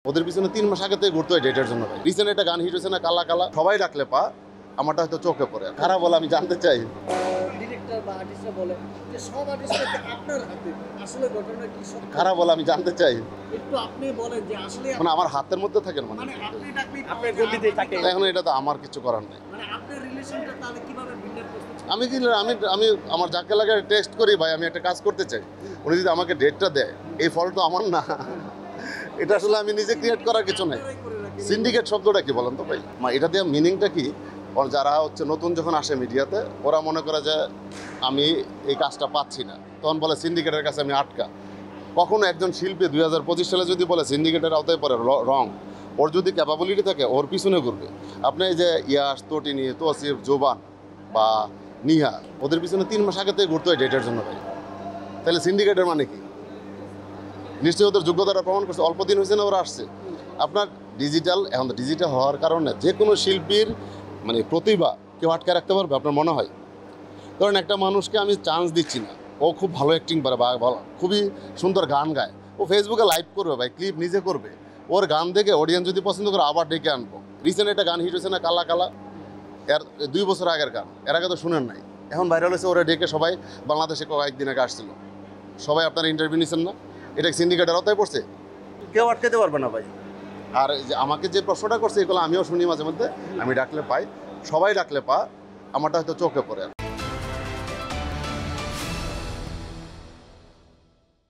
ওদের পিছনে ৩ মাস আগে থেকে ঘুরতে হয় ডেটের জন্য ভাই। রিসেন্ট একটা গান হিট হয়েছে না, কালা কালা, সবাই ডাকলে পা, আমারটা হয়তো চোখে পড়ে। খারাপ বলে আমি জানতে চাই। ডিরেক্টর বা আর্টিস্টরা বলে যে সব আর্টিস্টকে আপনার হাতে, আসলে ঘটনা কি সব খারাপ বলে আমি জানতে চাই। একটু আপনি বলেন যে আসলে মানে আমার হাতের মধ্যে থাকেন মানে মানে আপনি ডাকলেই আপনার গল্লিতেই থাকে। এখন এটা তো আমার কিছু করার নেই। মানে আপনার রিলেশনটা তাহলে কিভাবে বিল্ড আপ করতে চান? আমি কি আমি আমার যাকে লাগে টেস্ট করি ভাই, আমি একটা কাজ করতে চাই। উনি যদি আমাকে ডেটটা দেয়, এই ফল তো আমার না। এটা আসলে আমি নিজে ক্রিয়েট করার কিছু নাই। আপনারাই করে রাখেন। সিন্ডিকেট শব্দটা কি বলেন তো ভাই? এটা দিয়ে মিনিংটা কি? যারা হচ্ছে নতুন যখন আসে মিডিয়াতে, ওরা মনে করে যে আমি এই কাজটা পাচ্ছি না, তখন বলে সিন্ডিকেটের কাছে আমি আটকা। কখনো একজন শিল্পী 2025 সালে যদি বলে সিন্ডিকেটের আওতায় পড়ে, রং। ওর যদি ক্যাপাবিলিটি থাকে ওর পিছনে ঘুরবে। আপনি এই যে ইয়াস, তটিনী, তসিফ, জোবান বা নিহা, ওদের পিছনে 3 মাস আগে থেকে ঘুরতে হয় ডেটের জন্য ভাই। তাহলে সিন্ডিকেটের মানে কি? নিশ্চয়ই ওদের যোগ্যতাটা প্রমাণ করছে, অল্প দিন হয়েছে না ওরা আসছে। আপনার ডিজিটাল, এখন ডিজিটাল হওয়ার কারণে যে কোনো শিল্পীর মানে প্রতিভা কেউ আটকে রাখতে পারবে আপনার মনে হয়? ধরেন একটা মানুষকে আমি চান্স দিচ্ছি না, ও খুব ভালো অ্যাক্টিং পারে বা খুবই সুন্দর গান গায়, ও ফেসবুকে লাইভ করবে ভাই, ক্লিপ নিজে করবে, ওর গান দেখে অডিয়েন্স যদি পছন্দ করে আবার ডেকে আনবো। রিসেন্ট একটা গান হিট হয়েছে না, কালা কালা, এর 2 বছর আগের গান, এর আগে তো শুনেন নাই, এখন ভাইরাল হয়েছে। ওরা ডেকে সবাই বাংলাদেশে কয়েকদিন আগে আসছিল, সবাই আপনারা ইন্টারভিউ নিচ্ছেন না? এটা সিন্ডিকেটের আওতায় পড়ছে? কেউ আটকাতে পারবে না ভাই। আর যে আমাকে যে প্রশ্নটা করছে এগুলো আমিও শুনি মাঝে মধ্যে, আমি ডাকলে পাই, সবাই ডাকলে পা, আমারটা হয়তো চোখে পড়ে।